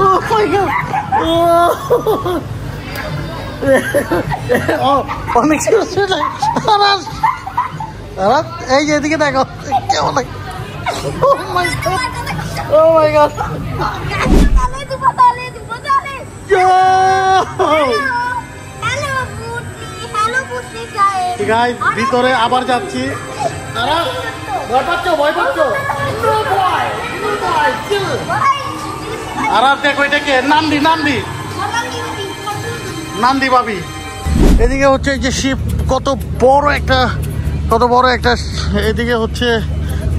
Oh my god! অনেক এই যে এদিকে দেখো কেমন লাগে। Oh my god! Oh my god! Guys ভিতরে আবার যাচ্ছি। ভয় পাচ্ছ ভয় পাচ্ছ? আর দেখো এটাকে নান্দি নান্দি নান্দি ভাবি। এদিকে হচ্ছে যে শিপ কত বড় একটা এদিকে হচ্ছে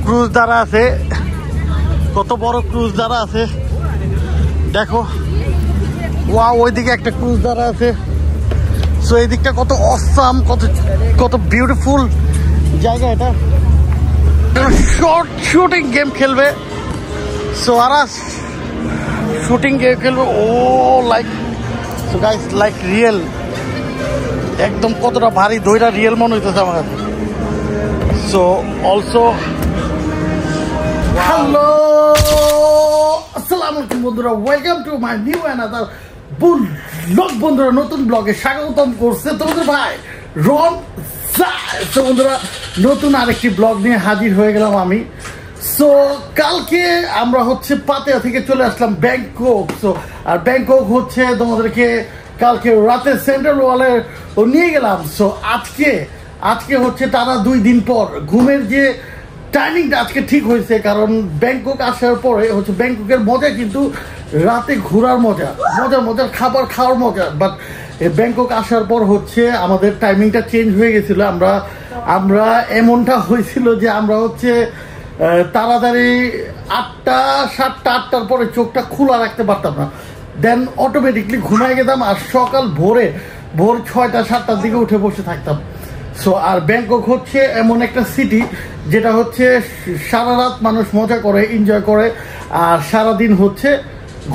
ক্রুজ দ্বারা আছে, কত বড় ক্রুজ দ্বারা আছে দেখো। ওয়াও ওইদিকে একটা ক্রুজ দ্বারা আছে। সো এই দিকটা কত অসাম, কত বিউটিফুল জায়গা। এটা শুটিং গেম খেলবে। সো আরাস শুটিং গেম খেলবে। ও like so guys like real, একদম কতটা ভারী দইটা রিয়েল মনে হইতেছে আমার কাছে। সো অলসো হ্যালো আসসালামু আলাইকুম বন্ধুরা, welcome to my new another blog. বন্ধুরা নতুন ব্লগে স্বাগতম করছে তোমাদের ভাই রন। সো বন্ধুরা নতুন আরেকটি ব্লগ নিয়ে হাজির হয়ে গেলাম আমি। সো কালকে আমরা হচ্ছে পাতিয়া থেকে চলে আসলাম ব্যাংকক। সো আর ব্যাংকক হচ্ছে তোমাদেরকে কালকে রাতে সেন্ট্রাল ওয়ালে নিয়ে গেলাম। সো আজকে হচ্ছে টানা 2 দিন পর ঘুমের যে টাইমিংটা আজকে ঠিক হয়েছে, কারণ ব্যাংকক আসার পরে হচ্ছে ব্যাংককের মজা কিন্তু রাতে ঘোরার মজার খাবার খাওয়ার মজা। বাট ব্যাংকক আসার পর হচ্ছে আমাদের টাইমিংটা চেঞ্জ হয়ে গেছিল। আমরা এমনটা হয়েছিল যে আমরা হচ্ছে তাড়াতাড়ি 8টা 7টা 8টার পরে চোখটা খোলা রাখতে পারতাম না, দেন অটোমেটিকলি ঘুমায় গেতাম আর সকাল ভোর 6টা 7টার দিকে উঠে বসে থাকতাম। সো আর ব্যাংকক হচ্ছে এমন একটা সিটি যেটা হচ্ছে সারা রাত মানুষ মজা করে, এনজয় করে, আর সারাদিন হচ্ছে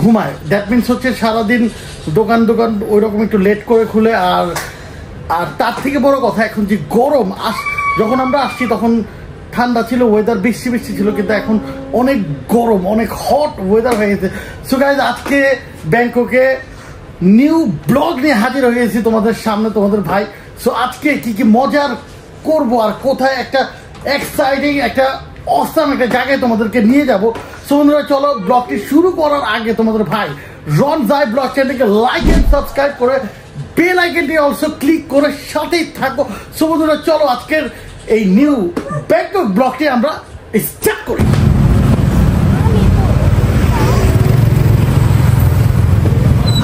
ঘুমায়। দ্যাট মিনস হচ্ছে সারাদিন দোকান ওইরকম একটু লেট করে খুলে। আর তার থেকে বড় কথা এখন যে গরম, যখন আমরা আসছি তখন ঠান্ডা ছিল, ওয়েদার বৃষ্টি ছিল, কিন্তু এখন অনেক গরম, অনেক হট ওয়েদার হয়ে গেছে। সো গাইজ আজকে ব্যাংককে নিউ ব্লগ নিয়ে হাজির হয়ে গেছি তোমাদের সামনে, তোমাদের ভাই। সো আজকে কি মজার করব আর কোথায় একটা এক্সাইটিং একটা অসাম একটা জায়গায় তোমাদেরকে নিয়ে যাব। সো বন্ধুরা চলো ব্লগটি শুরু করার আগে তোমাদের ভাই রন যাই ব্লগ চ্যানেলকে লাইক এন্ড সাবস্ক্রাইব করে বেল আইকনটি অলসো ক্লিক করে সাথেই থাকো। সো বন্ধুরা চলো আজকের এই নিউ ব্যাংকক ব্লগটি আমরা স্টার্ট করি।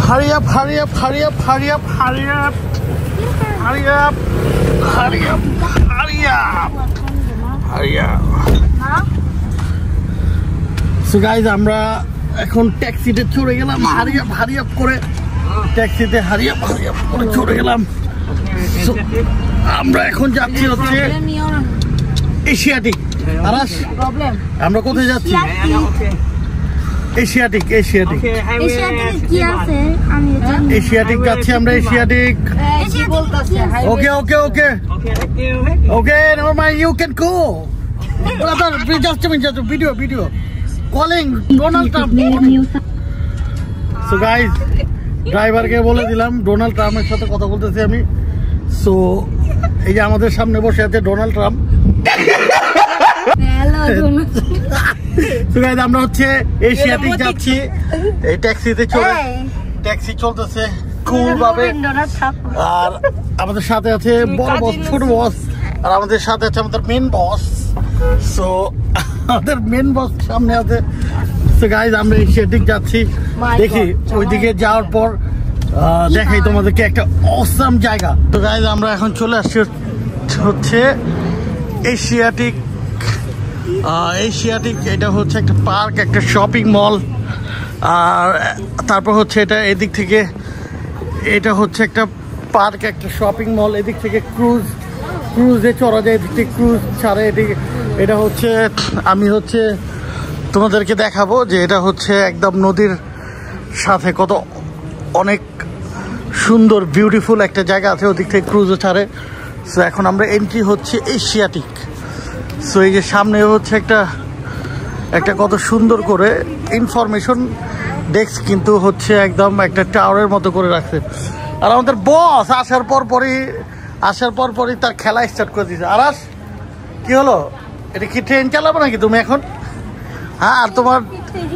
Hurry up, hurry up, hurry up, hurry up, hurry up, hurry up, hurry up, hurry up, hurry up. So guys আমরা এখন ট্যাক্সিতে চড়ে গেলাম, hurry up করে ট্যাক্সিতে hurry up করে চড়ে গেলাম। So আমরা এখন যাচ্ছি হচ্ছে এশিয়াটিক। আরাস আমরা কোথায় যাচ্ছি? এশিয়াটিক যাচ্ছি আমরা। Asiatic okay never mind, you can go brother, just a minute, video calling Donald Trump. So guys ড্রাইভারকে বলে দিলাম ডোনাল্ড ট্রাম্পের সাথে কথা বলতেছি আমি। সো এই যে আমাদের সামনে বসে আছে ডোনাল্ড ট্রাম্প। আমরা হচ্ছে এশিয়াটিক যাচ্ছি এই ট্যাক্সিতে চড়ে। ট্যাক্সি চলতেছে কুল ভাবে, আর আমাদের সাথে আছে বড় বস, ছোট বস, আর আমাদের সাথে আছে আমাদের মেন বস। সো আমাদের মেন বস সামনে আছে। সো গাইজ আমরা এশিয়াটিক যাচ্ছি, দেখি ওইদিকে যাওয়ার পর দেখাই তোমাদেরকে একটা অসাম জায়গা। তো গাইজ আমরা এখন চলে আসছি হচ্ছে এশিয়াটিক। এটা হচ্ছে একটা পার্ক, একটা শপিং মল, আর তারপর হচ্ছে এটা এদিক থেকে এটা হচ্ছে একটা পার্ক, একটা শপিং মল। এদিক থেকে ক্রুজে চড়া যায়, এদিক থেকে ক্রুজ ছাড়ে এদিকে। এটা হচ্ছে আমি হচ্ছে তোমাদেরকে দেখাবো যে এটা হচ্ছে একদম নদীর সাথে কত অনেক সুন্দর বিউটিফুল একটা জায়গা আছে, ওদিক থেকে ক্রুজও ছাড়ে। সো এখন আমরা এন্ট্রি হচ্ছে এশিয়াটিক। সো এই যে সামনে হচ্ছে একটা কত সুন্দর করে ইনফরমেশন ডেস্ক কিন্তু হচ্ছে একদম একটা টাওয়ারের মতো করে রাখছে। আর আমাদের বস আসার পরপরই তার খেলা স্টার্ট করে দিয়েছে। আরাস কি হলো, এটা কি ট্রেন চালাবো নাকি তুমি এখন? হ্যাঁ, আর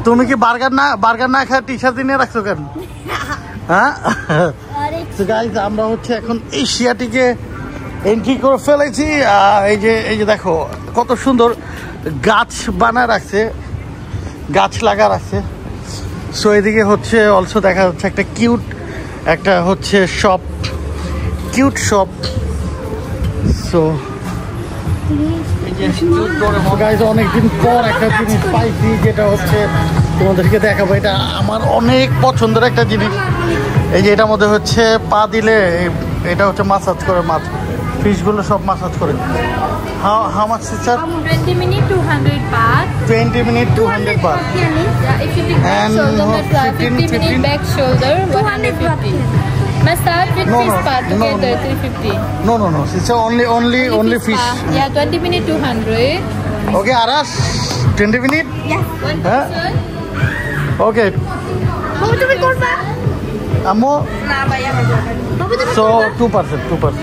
তুমি কি বার্গার না খায় টি শার্ট নিয়ে রাখছো কেন? হ্যাঁ গাইস, আমরা হচ্ছে এখন এশিয়াটিকে এন্ট্রি করে ফেলেছি। এই যে দেখো কত সুন্দর গাছ বানায় রাখছে, গাছ লাগা রাখছে। সো এদিকে হচ্ছে অলসো দেখা যাচ্ছে একটা হচ্ছে কিউট শপ। সো গাইজ অনেকদিন পর একটা জিনিস পাইছি, যেটা হচ্ছে তোমাদেরকে দেখাবো। এটা আমার অনেক পছন্দের একটা জিনিস। এই যে এটার মধ্যে হচ্ছে পা দিলে এটা হচ্ছে মাসাজ করে, ফিশগুলো সব মাসাজ করে। How much is that? 20 minutes 200 baht. 20 minutes 200 baht. Yeah, if you take back And shoulder massage, 50 minutes back shoulder 150. Massage with fish spa together 350. No. It's only fish. Spa. Yeah, 20 minutes 200. Okay, Aras, 20 minutes? Yes. One Huh? person. Okay. Babu তুমি করবা? Ammo? Na bayar. বাবু তুমি So 2%.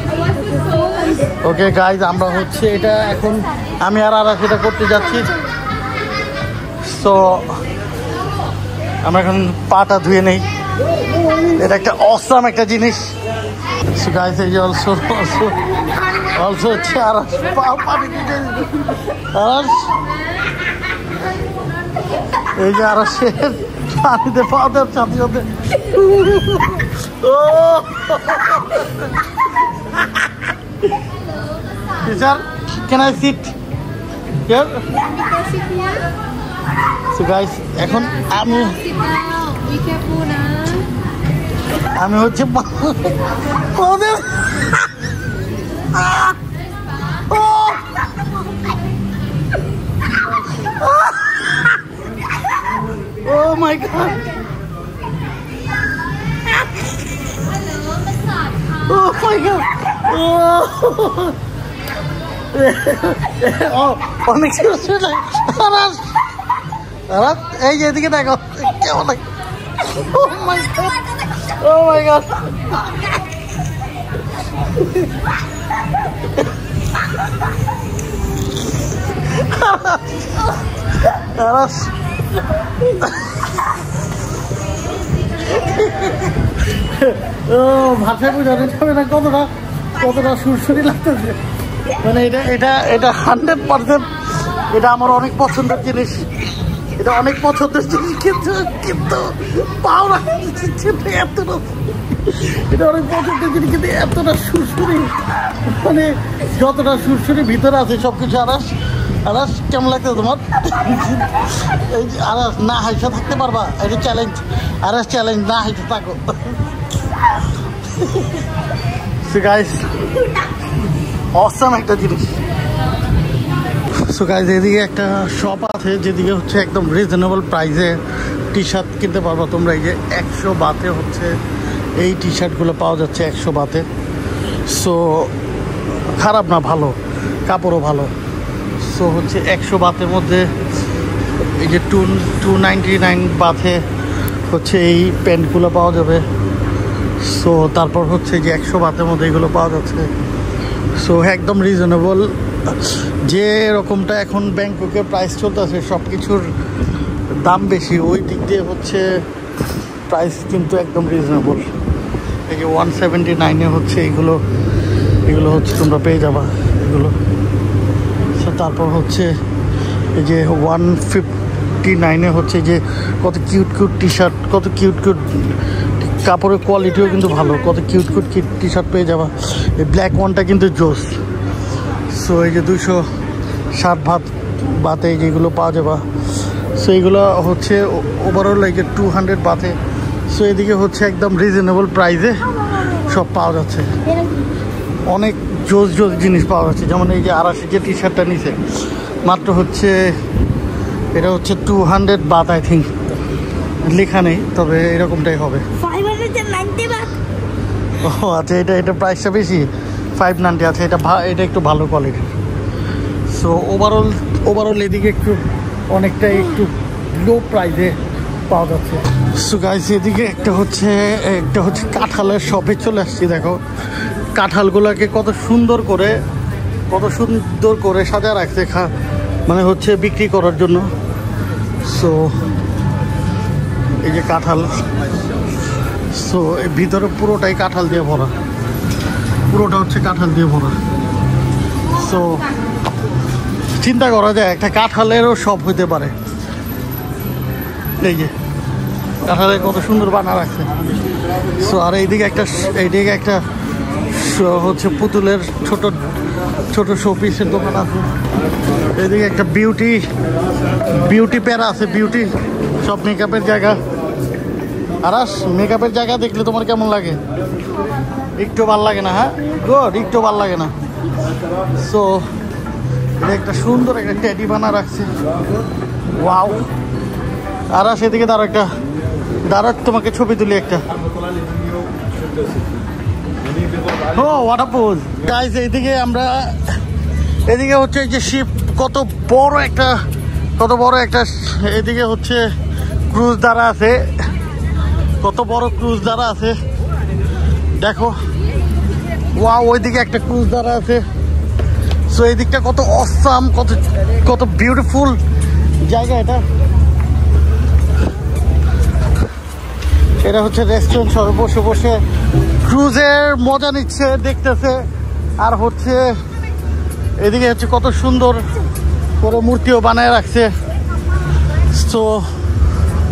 Okay guys, আমরা হচ্ছে এটা এখন আমি আর এটা করতে যাচ্ছি। সো আমরা এখন পাটা ধুয়ে নেই। এটা একটা অসাম একটা জিনিস। সো গাইজ, এই যে অলসো হচ্ছে আর পানি দিতে এই যে আর পানিতে পা দেওয়ার সাথে সাথে Teacher, can I sit here? So guys, এখন Be careful na. আমি হচ্ছে Oh my God! Oh my God! অনেক এই যে এদিকে দেখো কেমন লাগে। Oh my God! ভাষায় বোঝানো যাবে না কতটা সুরসুরি লাগতেছে। মানে এটা 100%, এটা আমার অনেক পছন্দের জিনিস। এটা অনেক পছন্দের জিনিস, কিন্তু পাও না এতটা। এটা অনেক পছন্দের জিনিস, কিন্তু এতটা সুরসুরি, মানে যতটা সুরসুরি ভিতরে আছে সবকিছু। আরাস কেমন লাগছে তোমার? এই যে আরাস না হাইসা থাকতে পারবা? এটা চ্যালেঞ্জ, আরাস চ্যালেঞ্জ, না হাইসা থাকো। So guys, awesome একটা জিনিস। সো গাইজ, এদিকে একটা শপ আছে যেদিকে হচ্ছে একদম রিজনেবল প্রাইসে টি শার্ট কিনতে পারবা তোমরা। এই যে 100 বাতে হচ্ছে এই টি শার্টগুলো পাওয়া যাচ্ছে 100 বাতে। সো খারাপ না, ভালো, কাপড়ও ভালো। সো হচ্ছে 100 বাতের মধ্যে এই যে 299 বাতে হচ্ছে এই প্যান্টগুলো পাওয়া যাবে। সো তারপর হচ্ছে যে 100 বাতের মধ্যে এগুলো পাওয়া যাচ্ছে। সো একদম রিজনেবল। যে রকমটা এখন ব্যাংককের প্রাইস চলতেছে, সব কিছুর দাম বেশি, ওই দিক দিয়ে হচ্ছে প্রাইস কিন্তু একদম রিজনেবল। এই যে 179-এ হচ্ছে এগুলো হচ্ছে তোমরা পেয়ে যাবা এগুলো। সো তারপর হচ্ছে এই যে 159-এ হচ্ছে যে কত কিউট টি শার্ট, কত কিউট কাপড়ের কোয়ালিটিও কিন্তু ভালো, কত কিউট টি শার্ট পেয়ে যাবা। এই ব্ল্যাক ওয়ানটা কিন্তু জোস। সো এই যে 260 বাতে যেগুলো পাওয়া যাবা। সো এইগুলো হচ্ছে ওভারঅল এই যে 200 বাতে। সো এদিকে হচ্ছে একদম রিজনেবল প্রাইসে সব পাওয়া যাচ্ছে। অনেক জোস জিনিস পাওয়া যাচ্ছে। যেমন এই যে 80 যে টি শার্টটা নিছে মাত্র হচ্ছে, এটা হচ্ছে 200 বাত, আই থিঙ্ক লেখা নেই, তবে এরকমটাই হবে। 590 বাট। ও আচ্ছা, এটা প্রাইসটা বেশি, 590 আছে। এটা একটু ভালো কোয়ালিটির। সো ওভারঅল এদিকে অনেকটাই একটু লো প্রাইসে পাওয়া যাচ্ছে। সো গাইস এদিকে একটা হচ্ছে কাঁঠালের শপে চলে আসছি। দেখো কাঁঠালগুলোকে কত সুন্দর করে সাজায় রাখছে, মানে হচ্ছে বিক্রি করার জন্য। সো এই যে কাঁঠাল, সো এর ভিতরে পুরোটাই কাঁঠাল দিয়ে ভরা, পুরোটা হচ্ছে কাঁঠাল দিয়ে ভরা। সো চিন্তা করা যায় একটা কাঁঠালেরও শপ হইতে পারে। এই যে কাঁঠালের কত সুন্দর বানা রাখছে। সো আর এইদিকে একটা হচ্ছে পুতুলের ছোট ছোট শোপিসের দোকান আছে। এদিকে একটা বিউটি প্যারা আছে, বিউটি সব মেকআপের জায়গা। আরাস, মেকআপের জায়গা দেখলে তোমার কেমন লাগে? একটু ভাল লাগে না? হ্যাঁ গুড, একটু ভাল লাগে না। সো এটা একটা সুন্দর একটা টেডি বানা রাখছে। ওয়াও। আরাস এদিকে দাঁড়া তোমাকে ছবি তুলি একটা। ও হোয়াট আ পোজ গাইস। এদিকে হচ্ছে এই যে শিপ, কত বড় একটা এদিকে হচ্ছে ক্রুজ দ্বারা আছে, কত বড় ক্রুজ দ্বারা আছে দেখো। ওয়াও, ওইদিকে একটা ক্রুজ দ্বারা আছে। সো এই দিকটা কত অসাম, কত বিউটিফুল জায়গা এটা। এটা হচ্ছে রেস্টুরেন্ট, সবাই বসে বসে ক্রুজের মজা নিচ্ছে, দেখতেছে। আর হচ্ছে এদিকে হচ্ছে কত সুন্দর করে মূর্তিও বানায় রাখছে। সো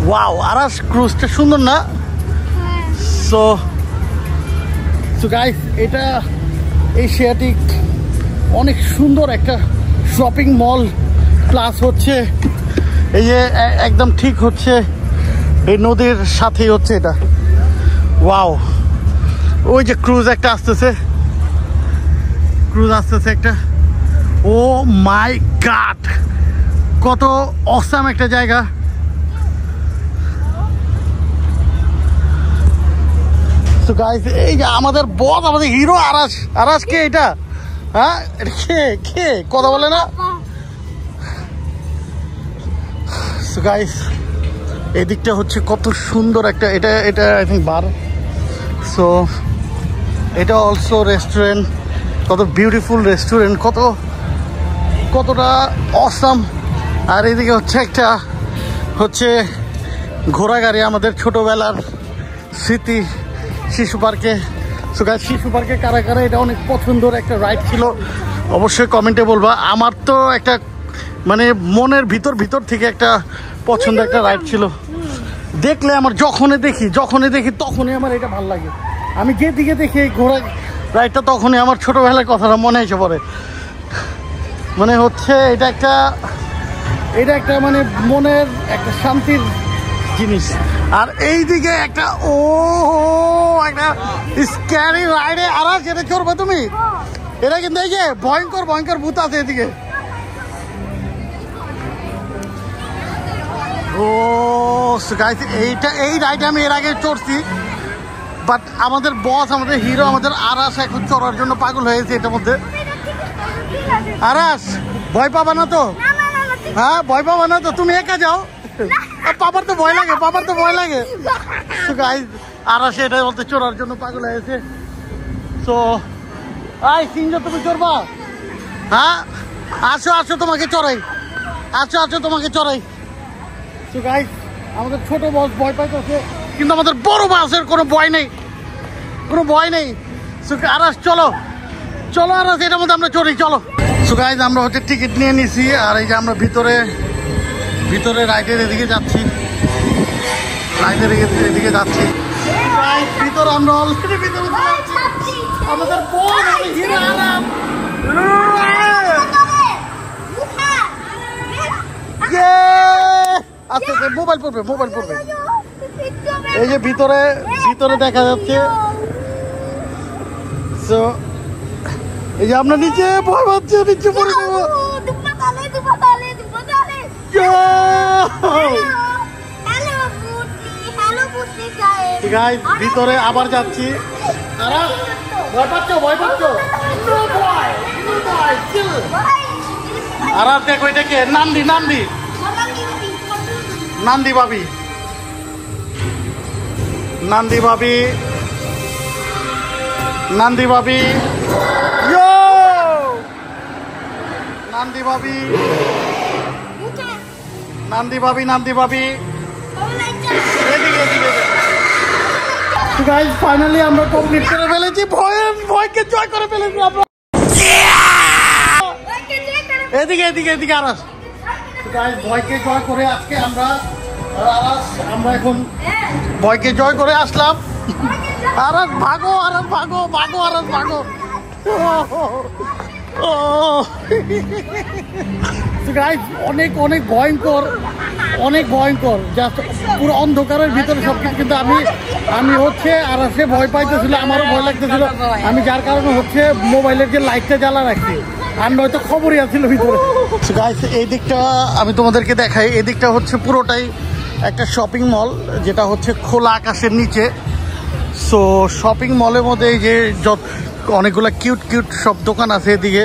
ওয়াও, আরাস ক্রুজটা সুন্দর না? সো গাইস এটা এশিয়াটিক অনেক সুন্দর একটা শপিং মল, প্লাস হচ্ছে এই যে একদম ঠিক হচ্ছে এই নদীর সাথেই হচ্ছে এটা। ওয়াও, ওই যে ক্রুজ একটা আসতেছে একটা। ও মাই গড, কত অসাম একটা জায়গা। তো গাইস এই যে আমাদের বস, আমাদের হিরো আরাস কে এটা? হ্যাঁ কে কথা বলে না? সো গাইস এই দিকটা হচ্ছে কত সুন্দর একটা, এটা আই থিঙ্ক বার। সো এটা অলসো রেস্টুরেন্ট, কত বিউটিফুল রেস্টুরেন্ট, কতটা অসাম। আর এদিকে হচ্ছে ঘোড়া গাড়ি, আমাদের ছোটবেলার স্মৃতি শিশু পার্কে। সো গাইস শিশু পার্কে কারা এটা অনেক পছন্দের একটা রাইড ছিল, অবশ্যই কমেন্টে বলবা। আমার তো একটা মানে মনের ভিতর থেকে একটা পছন্দের একটা রাইড ছিল। দেখলে আমার যখনই দেখি তখনই আমার এটা ভালো লাগে। আমি যেদিকে দেখি এই ঘোড়া রাইডটা, তখনই আমার ছোটবেলার কথাটা মনে এসে পড়ে। মানে হচ্ছে এটা একটা মানে মনের একটা শান্তির জিনিস। আর এইদিকে একটা স্ক্যারি রাইডে আরাস, যেটা চড়বে তুমি, এটা কিন্তু এই যে ভয়ঙ্কর ভূত আছে এদিকে। ও গাইস এই রাইডে আমি এর আগে চড়ছি, বাট আমাদের বস, আমাদের হিরো, আমাদের আরাস এখন চড়ার জন্য পাগল হয়েছে এটার মধ্যে। আরাস ভয় পাবা না তো? হ্যাঁ ভয় পাবা না তো? তুমি একা যাও, পাপার তো ভয় লাগে। গাইস আরাস এটার মধ্যে চড়ার জন্য পাগল হয়েছে। তো সিংহ তুমি চড়বা? হ্যাঁ আসো তোমাকে চড়াই, তোমাকে চড়াই। তো গাইস আমাদের ছোট বস ভয় পাইতেছে, কিন্তু আমাদের বড় বসের কোনো ভয় নেই। সো আরাস চলো আরাস, এটার মধ্যে আমরা চড়ি, চলো। সো গাইস আমরা হচ্ছে টিকিট নিয়ে নিছি, আর এই যে আমরা ভিতরে রাইডের এদিকে যাচ্ছি, ভিতরে আমরা অলরেডি ভিতরে যাচ্ছি। আমাদের বস হিরো আরাম, আচ্ছা মোবাইল পড়বে। এই যে ভিতরে দেখা যাচ্ছে। সো এই যে আমরা নিচে ভয় পাচ্ছে, নিচে পড়ে যাবো। ভিতরে আবার যাচ্ছি। ভয় পাচ্ছ? আর দেখো এটা কে? নান্দি ভাবি। নান্দি ভাবি নান্দি ভাবি নান্দি ভাবি নান্দি ভাবি নান্দি ভাবি গাইস ফাইনালি আমরা কমপ্লিট করে ফেলেছি ভয়কে জয় করে ফেলেছি আমরা এদিকে এদিকে এদিকে আরাস গাইস ভয়কে জয় করে আজকে আমরা এখন ভয়কে জয় করে আসলাম আরাস ভাগো আরাস ভাগো ভাগো আরাস ভাগো গাইস অনেক অনেক ভয়ঙ্কর জাস্ট পুরো অন্ধকারের ভিতরে সবকিছু কিন্তু আমি হচ্ছে আর সে ভয় পাইতেছিল আমারও ভয় লাগতেছিল আমি যার কারণে হচ্ছে মোবাইলের যে লাইটটা জ্বালা রাখছি আর নয়তো খবরই আছিল ভিতরে গাইস এই দিকটা আমি তোমাদেরকে দেখাই এই দিকটা হচ্ছে পুরোটাই একটা শপিং মল যেটা হচ্ছে খোলা আকাশের নিচে সো শপিং মলের মধ্যে এই যে অনেকগুলো কিউট কিউট সব দোকান আছে এদিকে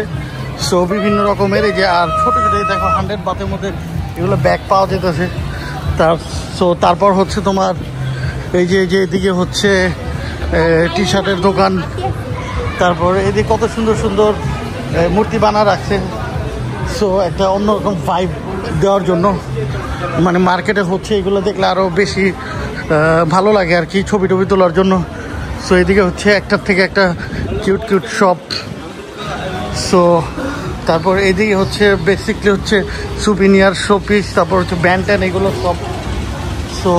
সো বিভিন্ন রকমের এই যে আর ছোটো ছোটো দেখো 100 বাতের মধ্যে এগুলো ব্যাগ পাওয়া যেতেছে তারপর হচ্ছে তোমার এই যে এদিকে হচ্ছে টি শার্টের দোকান তারপর এদিকে কত সুন্দর সুন্দর মূর্তি বানা রাখছে সো একটা অন্যরকম ভাইব দেওয়ার জন্য মানে মার্কেটে হচ্ছে এগুলো দেখলে আরও বেশি ভালো লাগে আর কি ছবি টবি তোলার জন্য সো এদিকে হচ্ছে একটার থেকে একটা কিউট কিউট শপ সো তারপর এদিকে হচ্ছে বেসিকলি হচ্ছে সুভিনিয়ার শোপিস তারপর হচ্ছে ব্যান্ড ট্যান এগুলো সব সো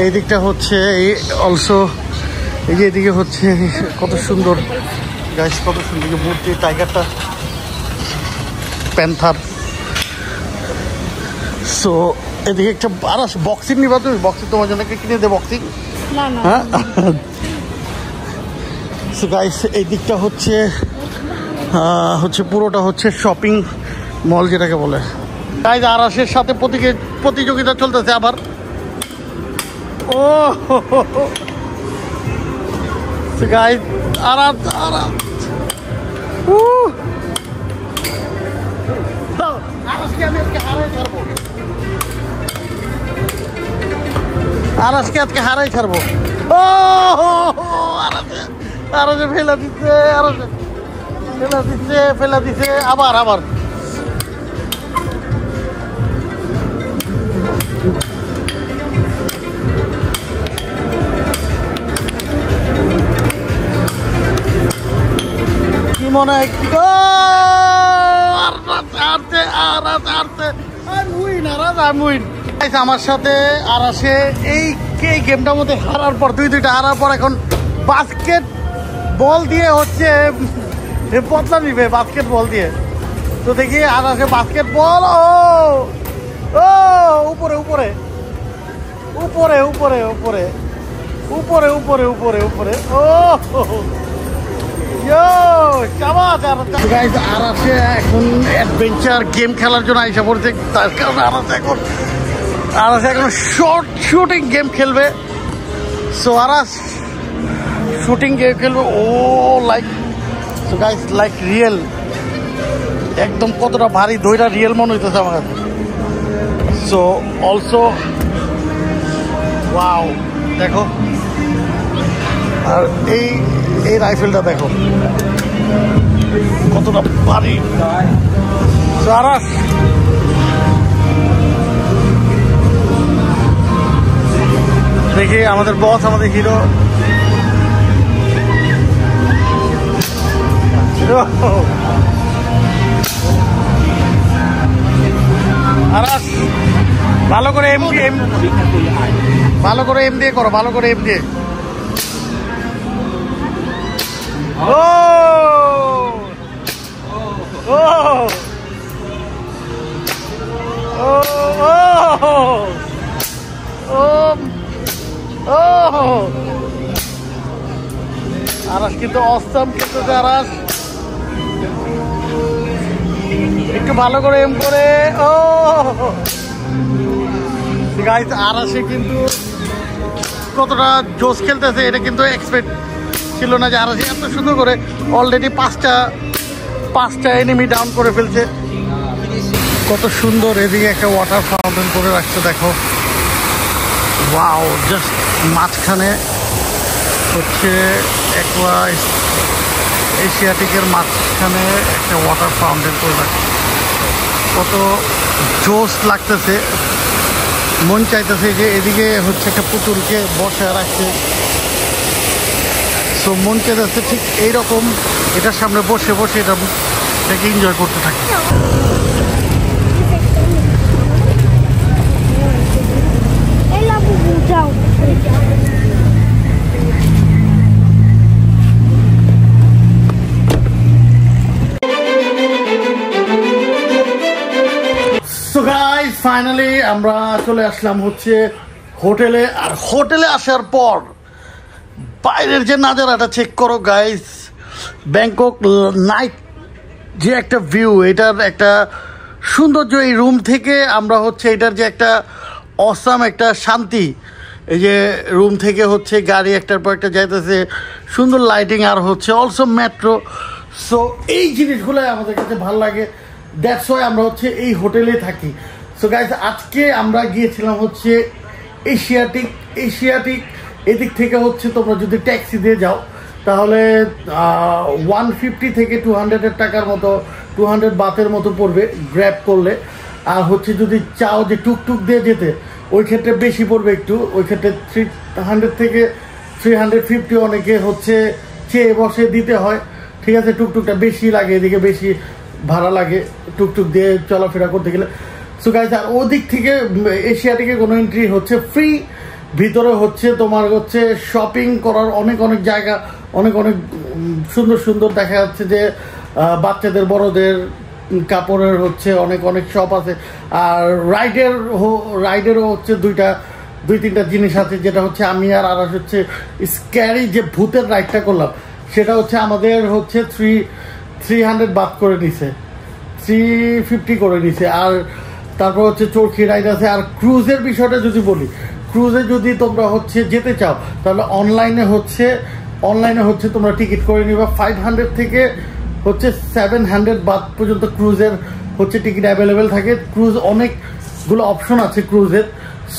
এই দিকটা হচ্ছে এই অলসো এই যে এদিকে হচ্ছে কত সুন্দর গাইস কত সুন্দর মূর্তি টাইগারটা প্যান্থার সো এদিকে একটা আর বক্সিং নিবা তুমি বক্সিং তোমার জন্য কিনে দে বক্সিং হ্যাঁ সো গাইস এই দিকটা হচ্ছে পুরোটা হচ্ছে শপিং মল যেটাকে বলে গাইস আরাসের সাথে প্রতিযোগিতা চলতেছে আবার ও গাইস আরাস আরাসকে আমি আজকে হারাই ছাড়বো আরাসকে আজকে হারাই ছাড়বো ও আরাসে ফেলা দিচ্ছে ফেলা দিচ্ছে আবার কি মনে হয় আমার সাথে আরাসে এই গেমটার মধ্যে হারার পর দুইটা হারার পর এখন বাস্কেট বল দিয়ে হচ্ছে বদলা নিবে বাস্কেট বল দিয়ে তো দেখি আরাসে বাস্কেট বল ও উপরে উপরে উপরে উপরে উপরে উপরে উপরে উপরে উপরে ও আরাসে এখন অ্যাডভেঞ্চার গেম খেলার জন্য আইসা পড়ছে তার কারণে আরাসে এখন শুটিং গেম খেলবে সো আরাস শুটিং গেম খেলবে ও like so guys like real একদম কতটা ভারী দইটা রিয়েল মনে হইতেছে আমার কাছে সো অলসো ওয়াও দেখো আর এই রাইফেলটা দেখো কতটা ভারী সো আরাস দেখি আমাদের বস আমাদের হিরো আরাস ভালো করে এম দিয়ে করো ভালো করে এম দিয়ে ও ও ও ও ও আরাস কিন্তু অসম কিন্তু আরাস একটু ভালো করে এম করে ও গাইস আরাসে কিন্তু কতটা জোশ খেলতেছে এটা কিন্তু এক্সপেক্ট ছিল না যে আরাসে এত সুন্দর করে অলরেডি পাঁচটা এনিমি ডাউন করে ফেলছে কত সুন্দর এদিকে একটা ওয়াটার ফাউন্টেন করে রাখছে দেখো ওয়াও, জাস্ট মাঝখানে হচ্ছে একোয়া এশিয়াটিকের মাঝখানে একটা ওয়াটার ফাউন্টেন করে রাখছে। কত জোস লাগতেছে, মন চাইতেছে যে এদিকে হচ্ছে একটা পুতুলকে বসে রাখছে। সো মন চাইতেছে ঠিক এইরকম এটার সামনে বসে বসে এটাকে এনজয় করতে থাকে। সো গাইস, ফাইনালি আমরা চলে আসলাম হচ্ছে হোটেলে। আর হোটেলে আসার পর বাইরের যে নাজারাটা চেক করো গাইস। ব্যাংকক নাইট যে একটা ভিউ, এটার একটা সৌন্দর্য। এই রুম থেকে আমরা হচ্ছে এটার যে একটা অসাম একটা শান্তি, এই যে রুম থেকে হচ্ছে গাড়ি একটার পর একটা যাইতেছে, সুন্দর লাইটিং, আর হচ্ছে অলসো মেট্রো। সো এই জিনিসগুলো আমাদের কাছে ভালো লাগে, দ্যাটস ওয়াই আমরা হচ্ছে এই হোটেলে থাকি। সো গাইস, আজকে আমরা গিয়েছিলাম হচ্ছে এশিয়াটিক। এদিক থেকে হচ্ছে তোমরা যদি ট্যাক্সি দিয়ে যাও তাহলে 150 থেকে 200 টাকার মতো, 200 বাতের মতো পড়বে গ্র্যাব করলে। আর হচ্ছে যদি চাও যে টুকটুক দিয়ে যেতে, ওই ক্ষেত্রে বেশি পড়বে একটু, ওই ক্ষেত্রে 300 থেকে 350 অনেকে হচ্ছে চেয়ে বসে দিতে হয়। ঠিক আছে, টুকটুকটা বেশি লাগে, এদিকে বেশি ভাড়া লাগে টুকটুক দিয়ে চলাফেরা করতে গেলে। সো গাইস, আর ওদিক থেকে এশিয়াটিকে কোনো এন্ট্রি হচ্ছে ফ্রি। ভিতরে হচ্ছে তোমার হচ্ছে শপিং করার অনেক অনেক জায়গা, অনেক অনেক সুন্দর সুন্দর দেখা যাচ্ছে যে বাচ্চাদের বড়দের কাপড়ের হচ্ছে অনেক অনেক শপ আছে। আর রাইডেরও হচ্ছে দুই তিনটা জিনিস আছে, যেটা হচ্ছে আমি আর আরাস হচ্ছে স্ক্যারি যে ভূতের রাইডটা করলাম, সেটা হচ্ছে আমাদের হচ্ছে 300 বাদ করে নিছে, 350 করে নিছে। আর তারপর হচ্ছে চরকি রাইড আছে। আর ক্রুজের বিষয়টা যদি বলি, ক্রুজে যদি তোমরা হচ্ছে যেতে চাও তাহলে অনলাইনে হচ্ছে তোমরা টিকিট করে নিবা। 500 থেকে হচ্ছে 700 বাদ পর্যন্ত ক্রুজের হচ্ছে টিকিট অ্যাভেলেবেল থাকে। ক্রুজ অনেকগুলো অপশন আছে ক্রুজের।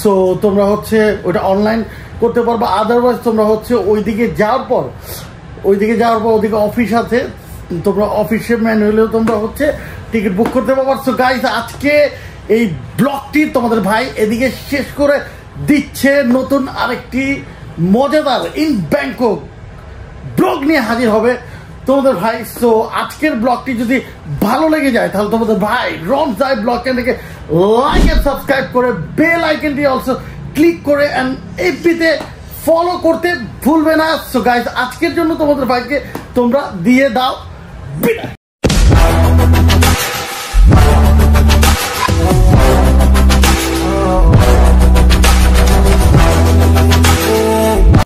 সো তোমরা হচ্ছে ওটা অনলাইন করতে পারবা। আদারওয়াইজ তোমরা হচ্ছে ওইদিকে যাওয়ার পর ওদিকে অফিস আছে, তোমরা অফিসে ম্যানুয়ালেও তোমরা হচ্ছে টিকিট বুক করতে পারবা। সো গাইস, আজকে এই ব্লগটি তোমাদের ভাই এদিকে শেষ করে দিচ্ছে। নতুন আরেকটি মজাদার ইন ব্যাংকক ব্লগ নিয়ে হাজির হবে তোমাদের ভাই। সো আজকের ব্লগটি যদি ভালো লেগে যায় তাহলে তোমাদের ভাই রন জাই ব্লগ চ্যানেলকে লাইক এন্ড সাবস্ক্রাইব করে বেল আইকনটি অলসো ক্লিক করে এন্ড এফবিতে ফলো করতে ভুলবে না। সো গাইস, আজকের জন্য তোমাদের ভাইকে তোমরা দিয়ে দাও বিদায়।